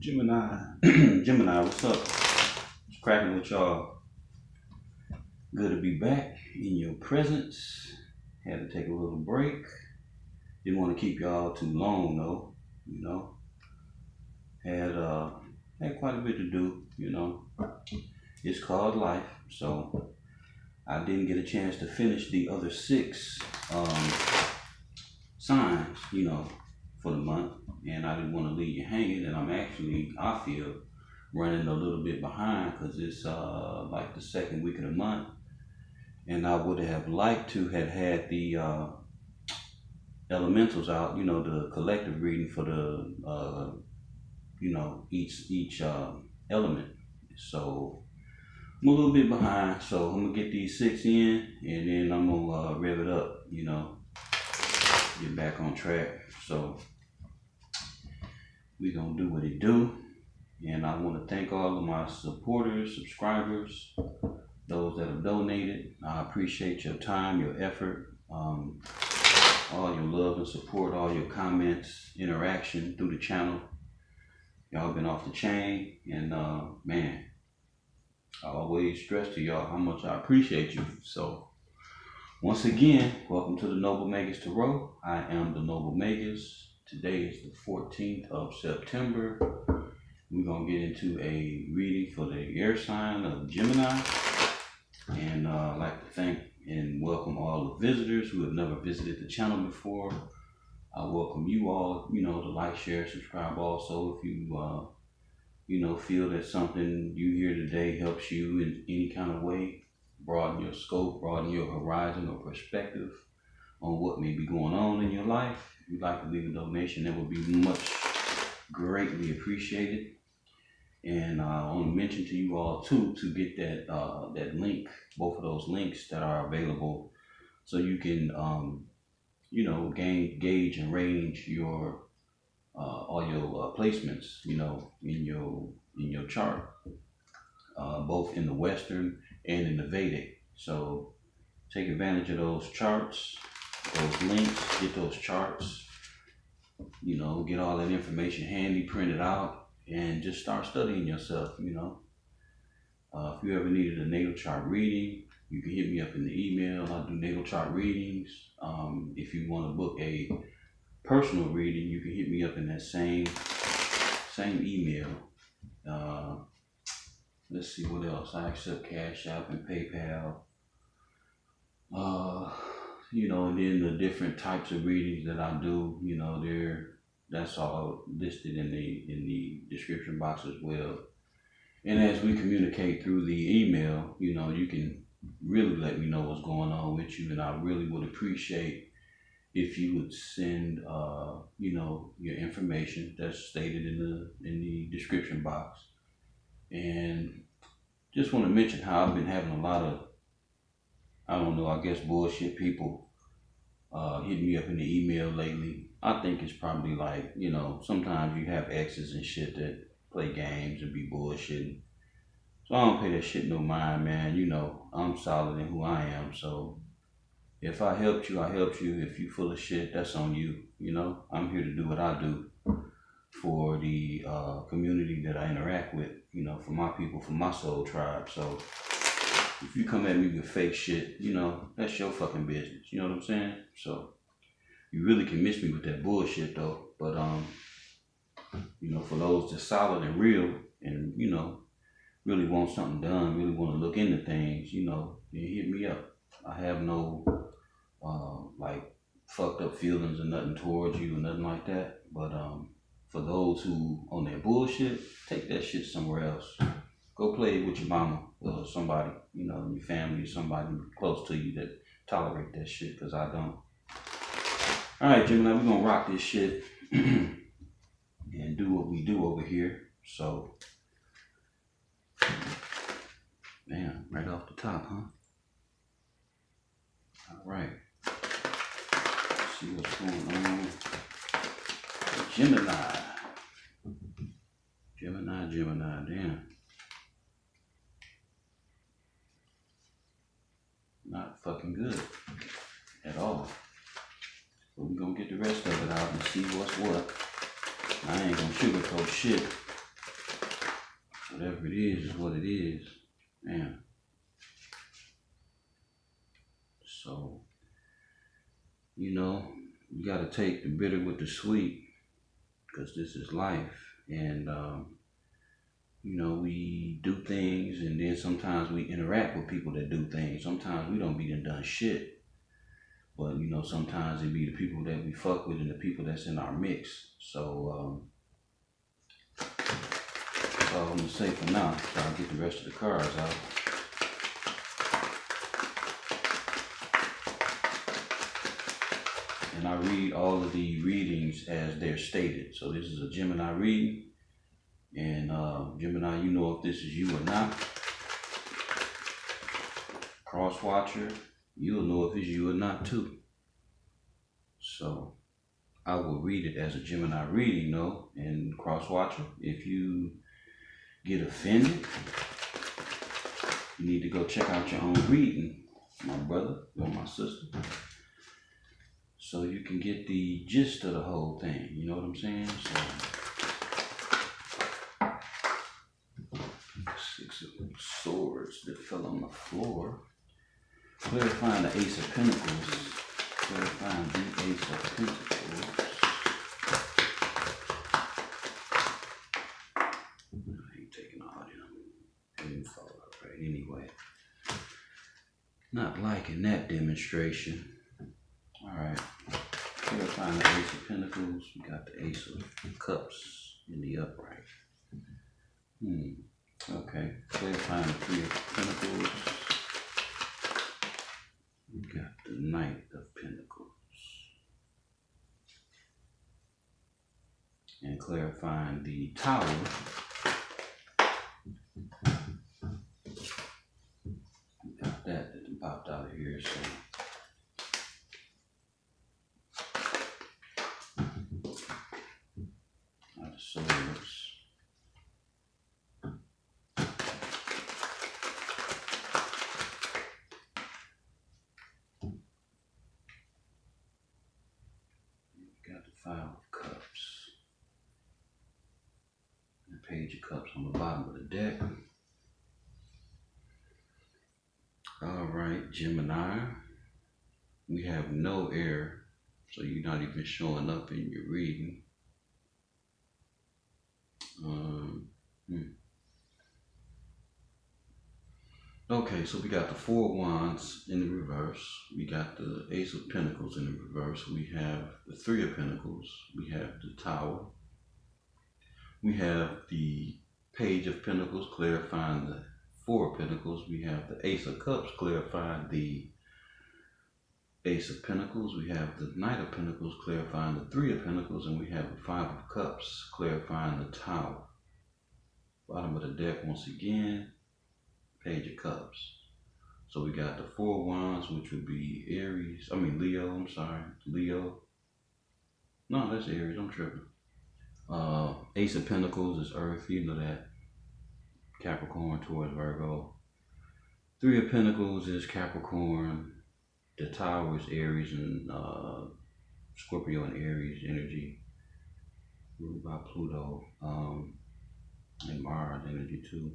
Gemini, Gemini, what's up? It's cracking with y'all. Good to be back in your presence. Had to take a little break. Didn't want to keep y'all too long though, you know. Had quite a bit to do, you know. It's called life, so I didn't get a chance to finish the other 6 signs, you know, for the month, and I didn't want to leave you hanging. And I feel running a little bit behind because it's like the second week of the month, and I would have liked to have had the elementals out, you know, the collective reading for the you know, each element. So I'm a little bit behind, so I'm gonna get these 6 in, and then I'm gonna rev it up, you know, get back on track. So we gonna do what it do, and I want to thank all of my supporters, subscribers, those that have donated. I appreciate your time, your effort, all your love and support, all your comments, interaction through the channel. Y'all been off the chain, and man, I always stress to y'all how much I appreciate you. So once again, welcome to the Noble Magus Tarot. I am the Noble Magus. Today is the 14th of September. We're going to get into a reading for the air sign of Gemini. And I'd like to thank and welcome all the visitors who have never visited the channel before. I welcome you all, you know, to like, share, subscribe also. If you, you know, feel that something you hear today helps you in any kind of way, broaden your scope, broaden your horizon or perspective on what may be going on in your life. If you'd like to leave a donation, that would be much greatly appreciated. And I want to mention to you all too, to get that that link, both of those links that are available, so you can you know, gauge and range your all your placements, you know, in your chart, both in the Western and in the Vedic. So take advantage of those charts, those links, get those charts, you know, get all that information handy, print it out, and just start studying yourself, you know. If you ever needed a natal chart reading, you can hit me up in the email. I do natal chart readings. If you want to book a personal reading, you can hit me up in that same email. Let's see what else. I accept Cash App and PayPal. You know, and then the different types of readings that I do, you know, that's all listed in the description box as well. And as we communicate through the email, you know, you can really let me know what's going on with you, and I really would appreciate if you would send you know, your information that's stated in the description box. And just want to mention how I've been having a lot of, I don't know, I guess bullshit people hitting me up in the email lately. I think it's probably like, you know, sometimes you have exes and shit that play games and be bullshitting. So I don't pay that shit no mind, man. You know, I'm solid in who I am. So if I helped you, I helped you. If you full of shit, that's on you. You know, I'm here to do what I do for the community that I interact with, you know, for my people, for my soul tribe. So if you come at me with fake shit, you know, that's your fucking business. You know what I'm saying? So you really can miss me with that bullshit though. But you know, for those that's solid and real, and you know, really want something done, really want to look into things, you know, then hit me up. I have no like fucked up feelings or nothing towards you or nothing like that. But for those who on that bullshit, take that shit somewhere else. Go play with your mama or somebody, you know, your family, somebody close to you that tolerate that shit, because I don't. All right, Gemini, we're gonna rock this shit and do what we do over here. So, man, right off the top, huh? All right. Let's see what's going on. Gemini. Gemini, damn. Not fucking good at all. But we're gonna get the rest of it out and see what's what. I ain't gonna sugarcoat shit. whatever it is what it is. Man. So, you know, you got to take the bitter with the sweet, because this is life. And, you know, we do things, and then sometimes we interact with people that do things. Sometimes we don't be done shit. But, you know, sometimes it be the people that we fuck with and the people that's in our mix. So, that's all I'm going to say for now. So I'll get the rest of the cards out. And I read all of the readings as they're stated. So this is a Gemini reading. And Gemini, you know if this is you or not. Cross watcher, you'll know if it's you or not too. So I will read it as a Gemini reading though. And cross watcher, if you get offended, you need to go check out your own reading, my brother or my sister. So you can get the gist of the whole thing, you know what I'm saying? So, Six of Swords that fell on the floor. Clarifying the Ace of Pentacles. Clarifying the Ace of Pentacles. I ain't taking all them info up right anyway. Not liking that demonstration. Alright, clarifying the Ace of Pentacles, we got the Ace of Cups in the upright. Okay, clarifying the Three of Pentacles, we got the Knight of Pentacles. And clarifying the Tower, we got that popped out of here, so. Swords. Got the Five of Cups. The Page of Cups on the bottom of the deck. Alright, Gemini. We have no air, so you're not even showing up in your reading. Okay, so we got the Four of Wands in the reverse. We got the Ace of Pentacles in the reverse. We have the Three of Pentacles. We have the Tower. We have the Page of Pentacles clarifying the Four of Pentacles. We have the Ace of Cups clarifying the Ace of Pentacles. We have the Knight of Pentacles clarifying the Three of Pentacles. And we have the Five of Cups clarifying the Tower. Bottom of the deck once again, Page of Cups. So we got the Four of Wands, which would be Leo, I'm sorry, Leo. No, that's Aries, I'm tripping. Ace of Pentacles is Earth, you know that. Capricorn towards Virgo. Three of Pentacles is Capricorn. The Tower is Aries and Scorpio and Aries energy. Ruled by Pluto. And Mars energy too.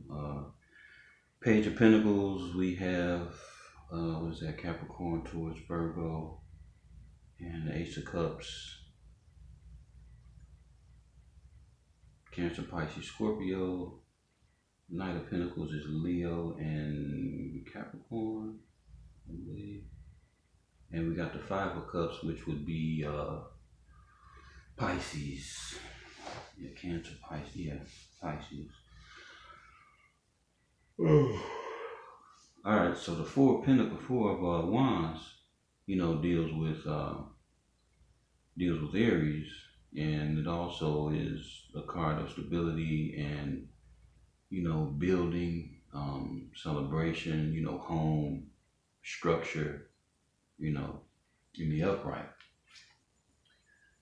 Page of Pentacles, we have, what is that, Capricorn towards Virgo, and the Ace of Cups, Cancer, Pisces, Scorpio. Knight of Pentacles is Leo and Capricorn, I believe. And we got the Five of Cups, which would be Pisces. Yeah, Cancer, Pisces, yeah, Pisces. Alright, so the Four of Pentacles, Four of Wands, you know, deals with Aries, and it also is a card of stability and, you know, building, celebration, you know, home, structure, you know, in the upright.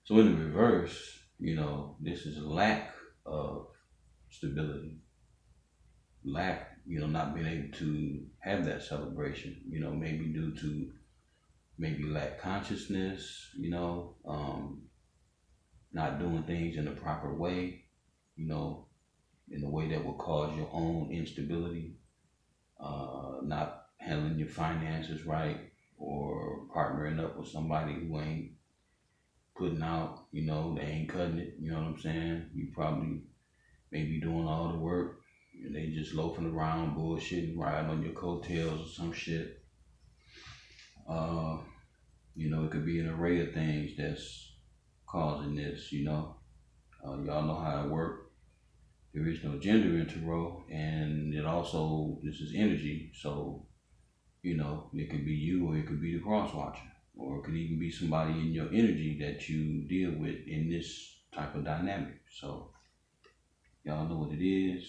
So in the reverse, you know, this is a lack of stability. Lack, you know, not being able to have that celebration, you know, maybe due to lack consciousness, you know, not doing things in the proper way, you know, in a way that will cause your own instability, not handling your finances right, or partnering up with somebody who ain't putting out, they ain't cutting it, you know what I'm saying? You probably maybe doing all the work and they just loafing around, bullshitting, riding on your coattails or some shit. It could be an array of things that's causing this, y'all know how it works. There is no gender in tarot, and this is energy, so, it could be you or it could be the cross watcher, or it could even be somebody in your energy that you deal with in this type of dynamic. So, y'all know what it is.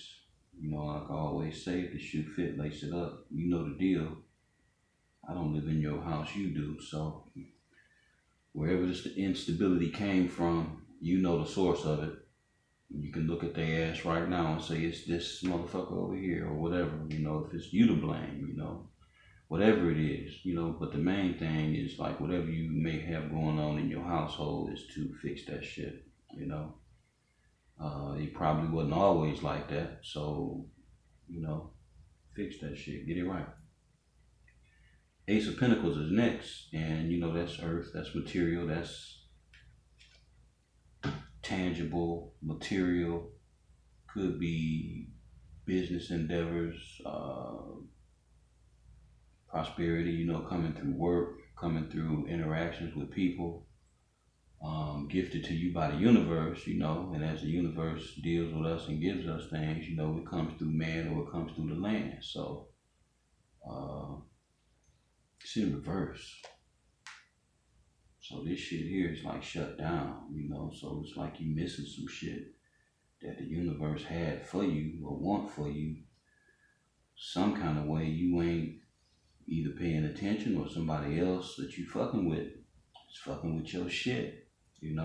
Like I always say, if the shoe fit, lace it up. You know the deal. I don't live in your house, you do, so wherever this instability came from, you know the source of it. You can look at their ass right now and say, it's this motherfucker over here, or whatever, if it's you to blame, whatever it is, but the main thing is, like, whatever you may have going on in your household is to fix that shit, It probably wasn't always like that, so, fix that shit, get it right. Ace of Pentacles is next, and that's earth, that's material, that's tangible, material, could be business endeavors, prosperity, coming through work, coming through interactions with people, gifted to you by the universe, and as the universe deals with us and gives us things, it comes through man or it comes through the land. So, it's in reverse. So this shit here is like shut down, so it's like you missing some shit that the universe had for you or want for you. Some kind of way you ain't either paying attention, or somebody else that you fucking with is fucking with your shit, And,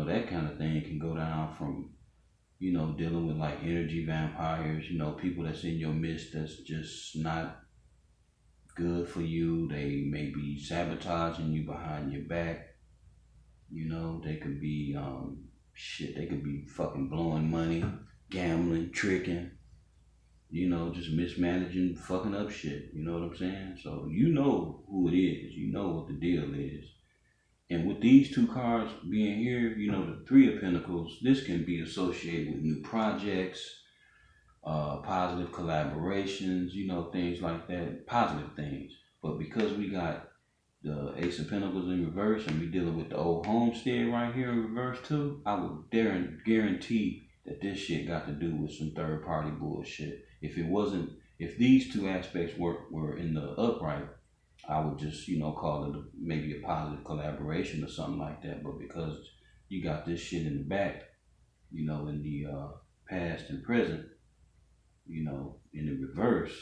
that kind of thing can go down from, dealing with like energy vampires, people that's in your midst that's just not good for you. They may be sabotaging you behind your back. They could be, they could be fucking blowing money, gambling, tricking, just mismanaging, fucking up shit. You know what I'm saying? So you know who it is. You know what the deal is. And with these two cards being here, the Three of Pentacles, this can be associated with new projects, positive collaborations, things like that, positive things. But because we got the Ace of Pentacles in reverse and we dealing with the old homestead right here in reverse too, I would guarantee that this shit got to do with some third party bullshit. If these two aspects were in the upright, I would just, call it maybe a positive collaboration or something like that. But because you got this shit in the back, in the past and present, in the reverse,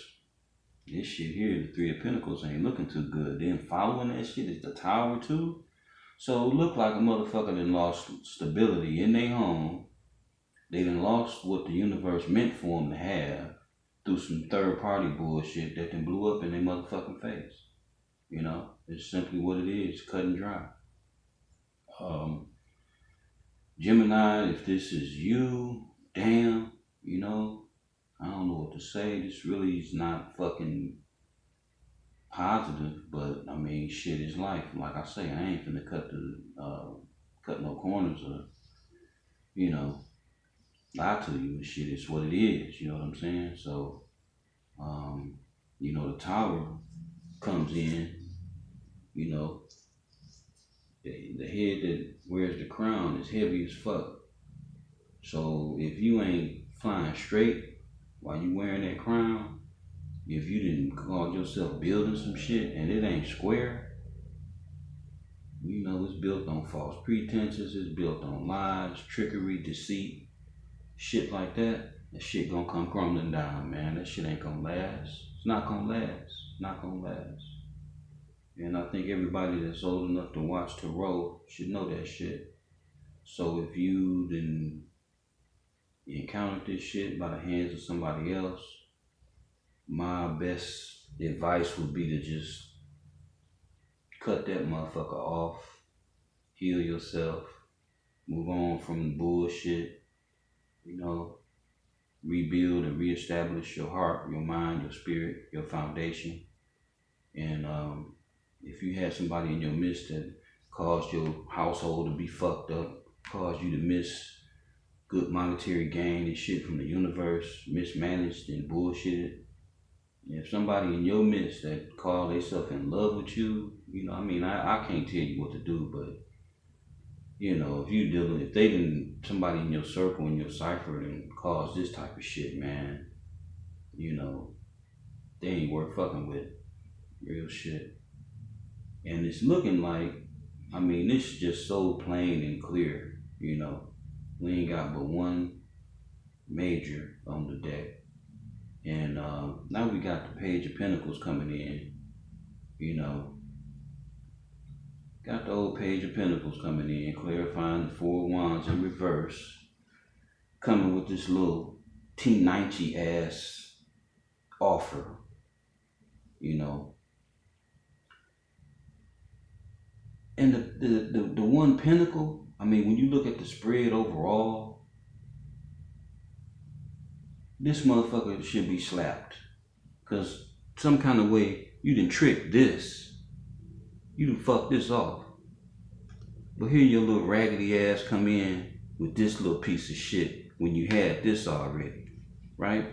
this shit here, the Three of Pentacles, ain't looking too good. Then following that shit is the Tower too. So it look like a motherfucker done lost stability in their home. They done lost what the universe meant for them to have through some third party bullshit that then blew up in their motherfucking face. It's simply what it is, cut and dry. Gemini, if this is you, damn, I don't know what to say. This really is not fucking positive, but I mean, shit is life. Like I say, I ain't finna cut no corners or, lie to you and shit. It's what it is, you know what I'm saying? So, the Tower comes in, the head that wears the crown is heavy as fuck. So if you ain't flying straight while you wearing that crown, if you didn't call yourself building some shit and it ain't square, it's built on false pretenses, it's built on lies, trickery, deceit, shit like that, that shit gonna come crumbling down, man. That shit ain't gonna last. It's not gonna last. It's not gonna last. And I think everybody that's old enough to watch tarot should know that shit. So if you didn't encounter this shit by the hands of somebody else, my best advice would be to just cut that motherfucker off, heal yourself, Move on from the bullshit, you know, rebuild and reestablish your heart, your mind, your spirit, your foundation. And if you had somebody in your midst that caused your household to be fucked up, caused you to miss good monetary gain and shit from the universe, mismanaged and bullshitted, if somebody in your midst that called themselves in love with you, you know, I mean, I can't tell you what to do, but you know, if they didn't, somebody in your circle, in your cipher, and cause this type of shit, man, you know, they ain't worth fucking with. Real shit. And it's looking like, I mean, this is just so plain and clear, you know. We ain't got but one major on the deck. And now we got the Page of Pentacles coming in, you know. Got the old Page of Pentacles coming in, clarifying the Four of Wands in reverse. Coming with this little T90 ass offer, you know. And the one pentacle, I mean, when you look at the spread overall, this motherfucker should be slapped. Because some kind of way, you done tricked this. You done fucked this off. But here your little raggedy ass come in with this little piece of shit when you had this already, right?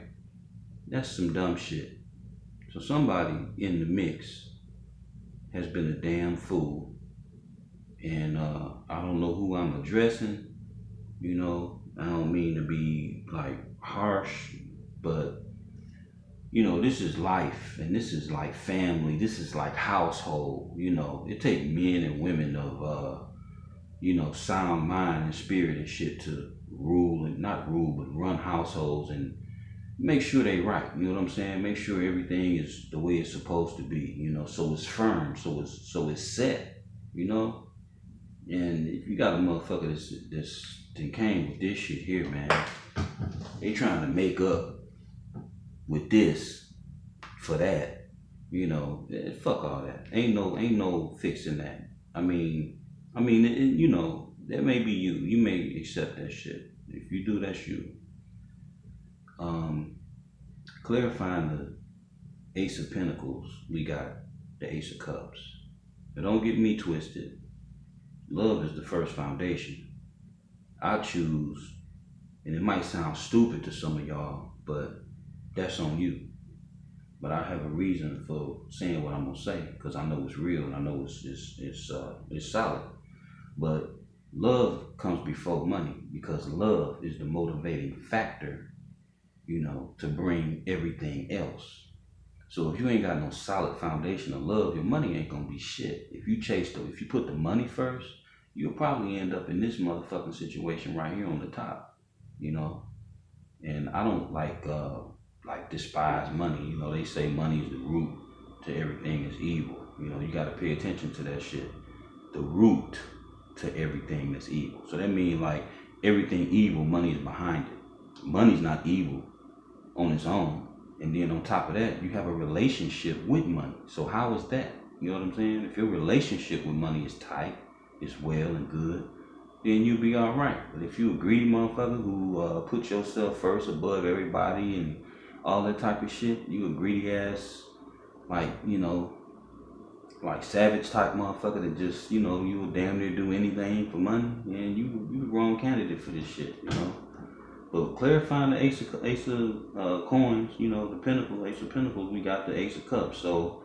That's some dumb shit. So somebody in the mix has been a damn fool. And I don't know who I'm addressing, you know. I don't mean to be like harsh, but you know, this is life, and this is like family, this is like household, you know. It takes men and women of you know, sound mind and spirit and shit to rule, and not rule, but run households and make sure they right, you know what I'm saying? Make sure everything is the way it's supposed to be, you know, so it's firm, so it's set, you know. And if you got a motherfucker that came with this shit here, man, they trying to make up with this for that, you know. Fuck all that. Ain't no fixing that. I mean, you know, that may be you. You may accept that shit. If you do, that's you. Clarifying the Ace of Pentacles, we got the Ace of Cups. Now don't get me twisted. Love is the first foundation. I choose, and it might sound stupid to some of y'all, but that's on you. But I have a reason for saying what I'm gonna say, because I know it's real and I know it's solid. But love comes before money, because love is the motivating factor, you know, to bring everything else. So if you ain't got no solid foundation of love, your money ain't gonna be shit. If you put the money first, you'll probably end up in this motherfucking situation right here on the top, you know. And I don't like despise money. You know, they say money is the root to everything is evil. You know, you gotta pay attention to that shit. The root to everything that's evil. So that means like everything evil, money is behind it. Money's not evil on its own. And then on top of that, you have a relationship with money. So how is that? You know what I'm saying? If your relationship with money is tight, it's well and good, then you'll be all right. But if you a greedy motherfucker who put yourself first above everybody and all that type of shit, you a greedy ass, like, you know, like savage type motherfucker that just, you know, you will damn near do anything for money, and you the wrong candidate for this shit, you know. But clarifying the ace of coins, you know, the pentacle, Ace of Pentacles, we got the Ace of Cups. So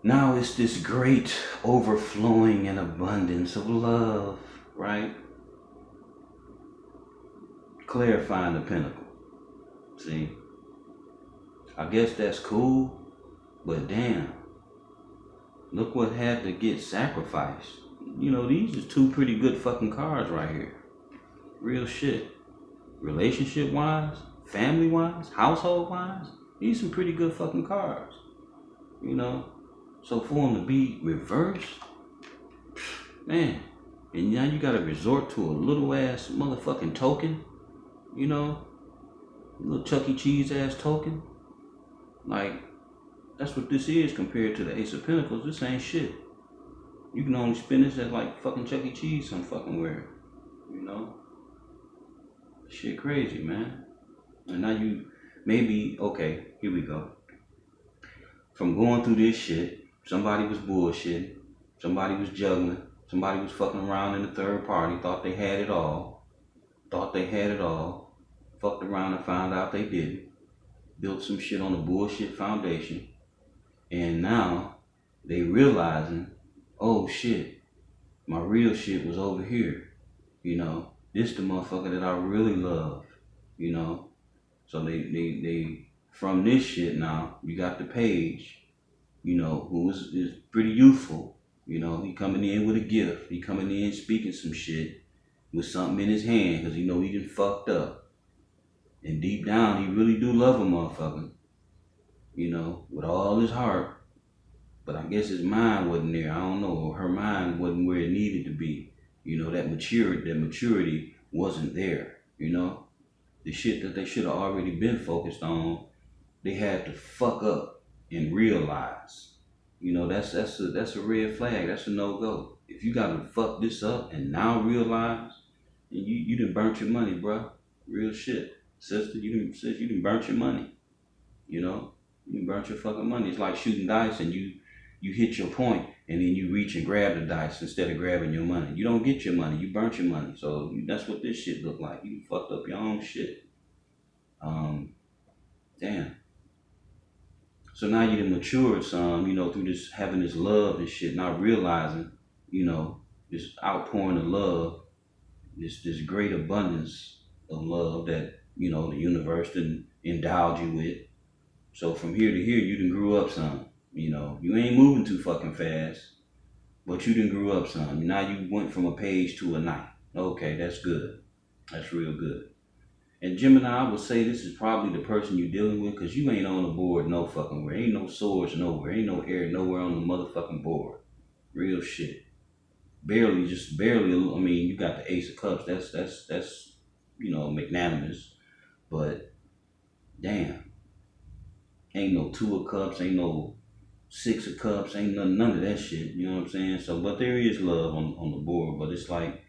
now it's this great overflowing and abundance of love, right? Clarifying the pentacle. See, I guess that's cool, but damn, look what had to get sacrificed. You know, these are two pretty good fucking cards right here. Real shit. Relationship wise, family wise, household wise, these some pretty good fucking cards. You know, so for them to be reversed, man, and now you gotta resort to a little ass motherfucking token, you know, a little Chuck E. Cheese ass token. Like, that's what this is compared to the Ace of Pentacles. This ain't shit. You can only spend this at like fucking Chuck E. Cheese some fucking where. You know, shit crazy, man. And now you maybe okay. Here we go. From going through this shit, somebody was bullshitting, somebody was juggling, somebody was fucking around in the third party, thought they had it all, fucked around and found out they didn't, built some shit on a bullshit foundation, and now they realizing, oh shit, my real shit was over here, you know, this the motherfucker that I really love, you know. So they from this shit now, you got the page, you know, who is pretty youthful. You know, he coming in with a gift. He coming in speaking some shit with something in his hand because he know he done fucked up. And deep down, he really do love a motherfucker, you know, with all his heart. But I guess his mind wasn't there. I don't know. Her mind wasn't where it needed to be. You know, that maturity wasn't there, you know. The shit that they should have already been focused on, they had to fuck up and realize. You know, that's a red flag. That's a no-go. If you gotta fuck this up and now realize, and you done burnt your money, bruh. Real shit. Sister, you done burnt your money. You know? You done burnt your fucking money. It's like shooting dice and you hit your point and then you reach and grab the dice instead of grabbing your money. You don't get your money. You burnt your money. So that's what this shit look like. You fucked up your own shit. Damn. So now you done matured some, you know, through this, having this love and shit, not realizing, you know, this outpouring of love, this great abundance of love that, you know, the universe done endowed you with. So from here to here, you done grew up some, you know. You ain't moving too fucking fast, but you done grew up some. Now you went from a page to a knight. Okay, that's good. That's real good. And Gemini, I would say this is probably the person you're dealing with because you ain't on the board no fucking where. Ain't no swords nowhere. Ain't no air nowhere on the motherfucking board. Real shit. Barely. I mean, you got the Ace of Cups. That's you know, magnanimous. But damn. Ain't no Two of Cups. Ain't no Six of Cups. Ain't none of that shit. You know what I'm saying? So, but there is love on the board. But it's like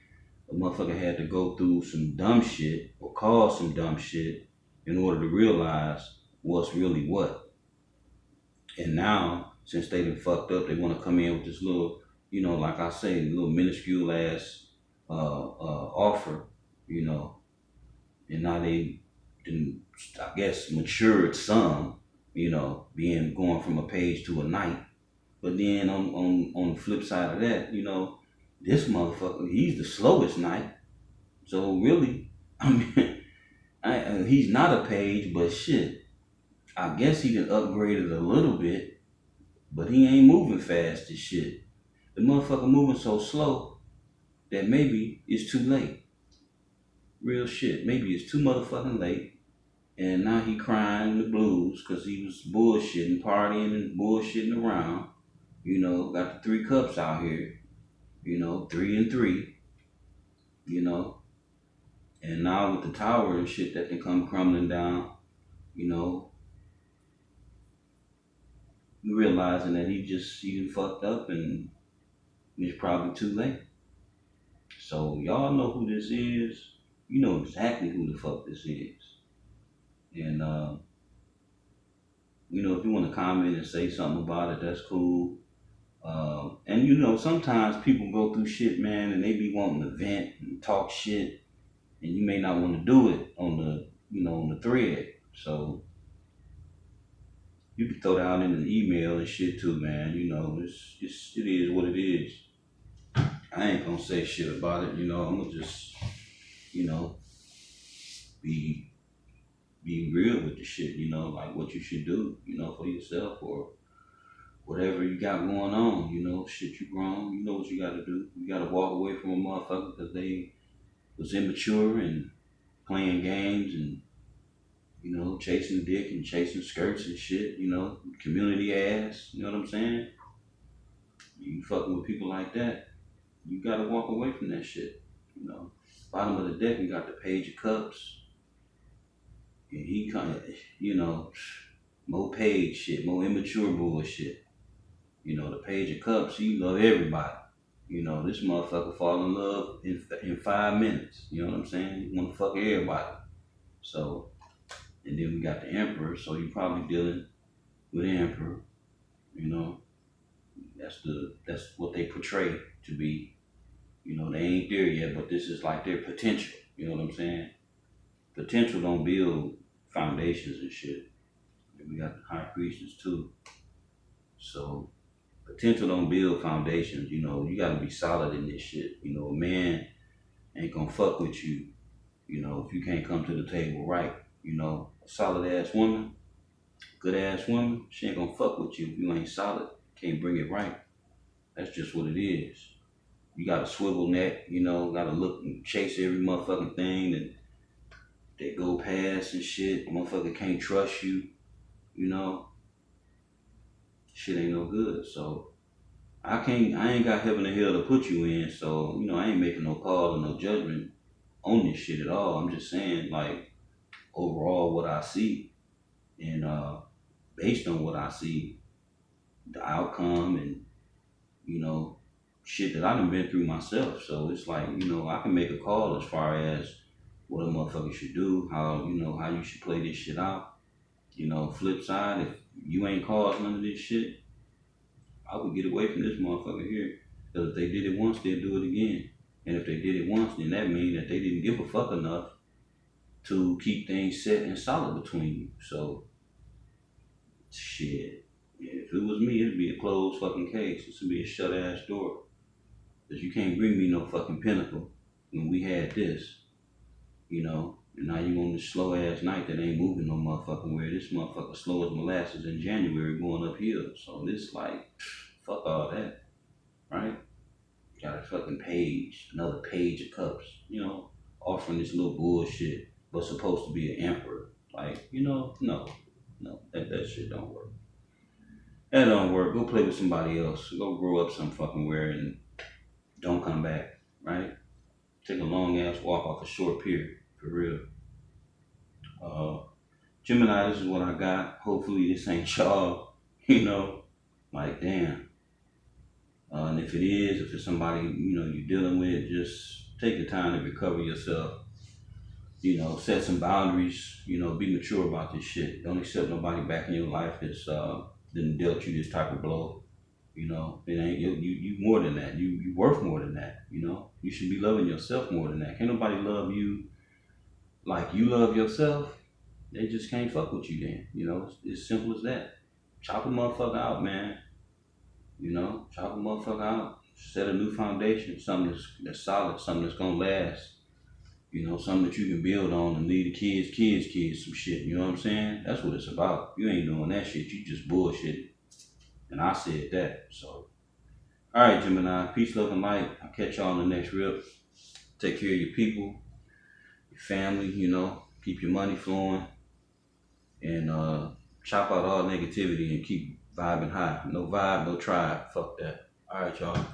a motherfucker had to go through some dumb shit or cause some dumb shit in order to realize what's really what. And now, since they done fucked up, they want to come in with this little, you know, like I say, little minuscule ass offer, you know. And now they done, I guess, matured some, you know, going from a page to a knight. But then on the flip side of that, you know, this motherfucker, he's the slowest knight. So really, I mean, he's not a page, but shit, I guess he done upgraded a little bit, but he ain't moving fast as shit. The motherfucker moving so slow that maybe it's too late. Real shit, maybe it's too motherfucking late, and now he crying the blues because he was bullshitting, partying and bullshitting around. You know, got the 3 cups out here. You know, 3 and 3, you know. And now with the tower and shit that can come crumbling down, you know, realizing that he done fucked up and it's probably too late. So y'all know who this is. You know exactly who the fuck this is. And, you know, if you want to comment and say something about it, that's cool. And you know, sometimes people go through shit, man, and they be wanting to vent and talk shit, and you may not want to do it on the, you know, on the thread. So you can throw that out in an email and shit too, man. You know, it is what it is. I ain't gonna say shit about it. You know, I'm gonna just, you know, be real with the shit. You know, like what you should do, you know, for yourself or whatever you got going on, you know, shit, you grown, you know what you gotta do. You gotta walk away from a motherfucker because they was immature and playing games and, you know, chasing dick and chasing skirts and shit, you know, community ass, you know what I'm saying? You fucking with people like that, you gotta walk away from that shit, you know. Bottom of the deck, we got the Page of Cups. And he kind of, you know, more page shit, more immature bullshit. You know, the Page of Cups, he love everybody. You know, this motherfucker fall in love in 5 minutes. You know what I'm saying? You want to fuck everybody. So, and then we got the Emperor. So you probably dealing with the Emperor. You know, that's what they portray to be. You know, they ain't there yet, but this is like their potential. You know what I'm saying? Potential don't build foundations and shit. And we got the High Priestess too. So potential don't build foundations. You know, you gotta be solid in this shit. You know, a man ain't gonna fuck with you, you know, if you can't come to the table right. You know, a solid ass woman, good ass woman, she ain't gonna fuck with you if you ain't solid, can't bring it right. That's just what it is. You got a swivel neck, you know, gotta look and chase every motherfucking thing that go past and shit. Motherfucker can't trust you, you know. Shit ain't no good. So I ain't got heaven or hell to put you in. So, you know, I ain't making no call or no judgment on this shit at all. I'm just saying, like, overall what I see, and based on what I see, the outcome, and you know, shit that I done been through myself. So it's like, you know, I can make a call as far as what a motherfucker should do, how, you know, how you should play this shit out. You know, flip side, if you ain't caused none of this shit, I would get away from this motherfucker here. Because if they did it once, they'll do it again. And if they did it once, then that means that they didn't give a fuck enough to keep things set and solid between you. So, shit. If it was me, it'd be a closed fucking case. This would be a shut ass door. Because you can't bring me no fucking pinnacle when we had this, you know. And now you on this slow ass night that ain't moving no motherfucking where. This motherfucker slow as molasses in January going uphill. So this like, fuck all that, right? Got a fucking page, another page of cups, you know, offering this little bullshit, but supposed to be an emperor. Like, you know, no, that shit don't work. That don't work. Go play with somebody else. Go grow up some fucking where and don't come back, right? Take a long ass walk off a short pier. For real. Gemini, this is what I got. Hopefully this ain't y'all, you know, like damn. And if it is, if it's somebody, you know, you're dealing with, just take the time to recover yourself. You know, set some boundaries, you know, be mature about this shit. Don't accept nobody back in your life that's didn't dealt you this type of blow. You know, it ain't you more than that. You worth more than that, you know. You should be loving yourself more than that. Can't nobody love you like you love yourself. They just can't fuck with you then. You know, it's simple as that. Chop a motherfucker out, man. You know, chop a motherfucker out. Set a new foundation, something that's solid, something that's gonna last. You know, something that you can build on and leave the kids some shit. You know what I'm saying? That's what it's about. You ain't doing that shit. You just bullshit. And I said that. So, all right, Gemini. Peace, love, and light. I'll catch y'all on the next rip. Take care of your people, your family. You know, keep your money flowing, and chop out all negativity and keep vibing high. No vibe, no tribe. Fuck that. All right, y'all.